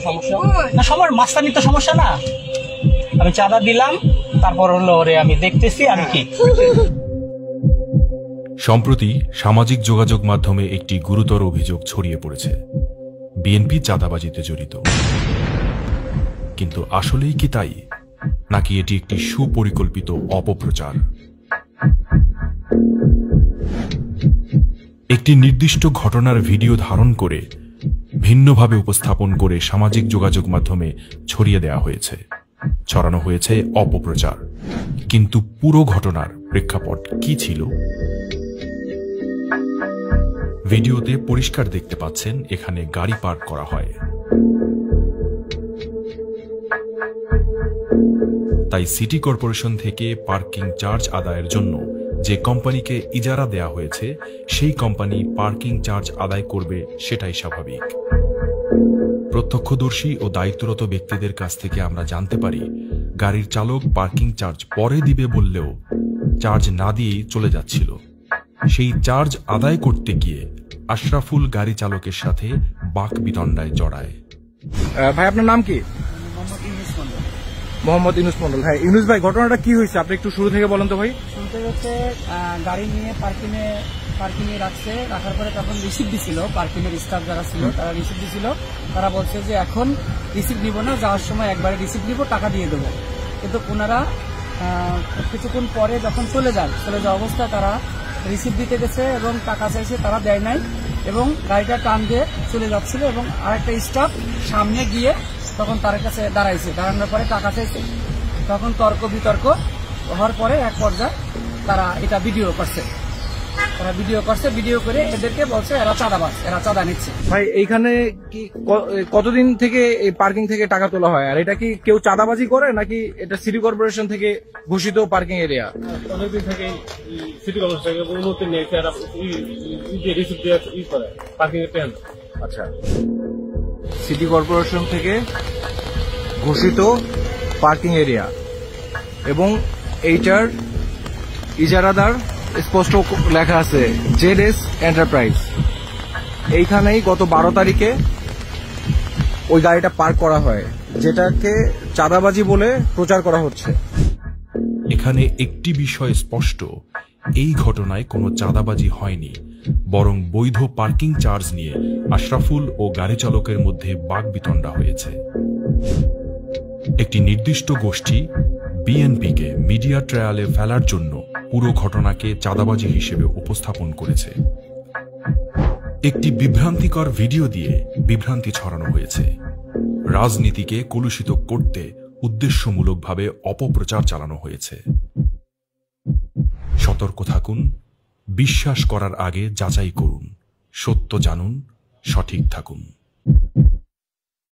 সমস্যা না, সবার মাস্তানি তো সমস্যা না। আমি চাঁদা দিলাম, তারপর হলো ওরে আমি দেখতেছি আমি কি। সম্প্রতি সামাজিক যোগাযোগ মাধ্যমে একটি গুরুতর অভিযোগ ছড়িয়ে পড়েছে, বিএনপি চাঁদাবাজিতে জড়িত। কিন্তু আসলেই কি তাই, নাকি এটি একটি সুপরিকল্পিত অপপ্রচার? একটি নির্দিষ্ট ঘটনার ভিডিও ধারণ করে ভিন্নভাবে উপস্থাপন করে সামাজিক যোগাযোগ মাধ্যমে ছড়িয়ে দেওয়া হয়েছে, ছড়ানো হয়েছে অপপ্রচার। কিন্তু পুরো ঘটনার প্রেক্ষাপট কি ছিল? ভিডিওতে পরিষ্কার দেখতে পাচ্ছেন এখানে গাড়ি পার্ক করা হয়। তাই সিটি কর্পোরেশন থেকে পার্কিং চার্জ আদায়ের জন্য যে কোম্পানিকে ইজারা দেয়া হয়েছে সেই কোম্পানি পার্কিং চার্জ আদায় করবে, সেটাই স্বাভাবিক। প্রত্যক্ষদর্শী ও দায়িত্বরত ব্যক্তিদের কাছ থেকে আমরা জানতে পারি, গাড়ির চালক পার্কিং চার্জ পরে দিবে বললেও চার্জ না দিয়েই চলে যাচ্ছিল। সেই চার্জ আদায় করতে গিয়ে আশরাফুল গাড়ি চালকের সাথে বাকবিতণ্ডায় জড়ায়। ভাই আপনার নাম কি? মোহাম্মদ ইউনুস মন্ডল। হ্যাঁ ইউনুস ভাই, ঘটনাটা কি হয়েছে আপনি একটু শুরু থেকে বলেন তো ভাই। শুনতে হচ্ছে গাড়ি নিয়ে পার্কিং এ রাখছে, রাখার পরে তখন রিসিভ দিছিল, পার্কিং এর স্টাফ যারা ছিল তারা রিসিভ দিছিল। তারা বলছে যে এখন রিসিভ নিব না, যাওয়ার সময় একবারে রিসিভ নিব, টাকা দিয়ে দেবো। কিন্তু ওনারা কিছুক্ষণ পরে যখন চলে যাওয়া অবস্থায় তারা রিসিভ দিতে গেছে এবং টাকা চাইছে, তারা দেয় নাই এবং গাড়িটা টান দিয়ে চলে যাচ্ছিল এবং আরেকটা স্টাফ সামনে গিয়ে তখন তার কাছে দাঁড়ানোর পরে টাকা চাইছে। তখন তর্ক বিতর্ক হওয়ার পরে এক পর্যায়ে তারা এটা ভিডিও করছে, ভিডিও করে এদেরকে বলছে এরা চাঁদাবাজ, এরা চাঁদা নিচ্ছে। ভাই এইখানে কি কতদিন থেকে এই পার্কিং থেকে টাকা তোলা হয়, আর এটা কি কেউ চাঁদাবাজি করে নাকি এটা সিটি কর্পোরেশন থেকে ঘোষিত পার্কিং এরিয়া? অনেকদিন থেকে সিটি কর্পোরেশন থেকে অনুমতি নিয়ে রিসিভ দিয়ে করে পার্কিং এর ট্রেন। আচ্ছা, সিটি কর্পোরেশন থেকে ঘোষিত পার্কিং এরিয়া এবং এইটার ইজারাদার স্পষ্ট লেখা আছে জেডএস এন্টারপ্রাইজ। এইখানেই গত 12 তারিখে ওই গাড়িটা পার্ক করা হয়, যেটাকে চাঁদাবাজি বলে প্রচার করা হচ্ছে। এখানে একটি বিষয় স্পষ্ট, এই ঘটনায় কোনো চাঁদাবাজি হয়নি, বরং বৈধ পার্কিং চার্জ নিয়ে আশরাফুল ও গাড়ি চালকের মধ্যে বাকবিতণ্ডা হয়েছে। একটি নির্দিষ্ট গোষ্ঠী বিএনপিকে মিডিয়া ট্রায়ালে ফেলার জন্য পুরো ঘটনাকে চাঁদাবাজি হিসেবে উপস্থাপন করেছে। একটি বিভ্রান্তিকর ভিডিও দিয়ে বিভ্রান্তি ছড়ানো হয়েছে। রাজনীতিকে কলুষিত করতে উদ্দেশ্যমূলকভাবে অপপ্রচার চালানো হয়েছে। সতর্ক থাকুন, বিশ্বাস করার আগে যাচাই করুন, সত্য জানুন, সঠিক থাকুন।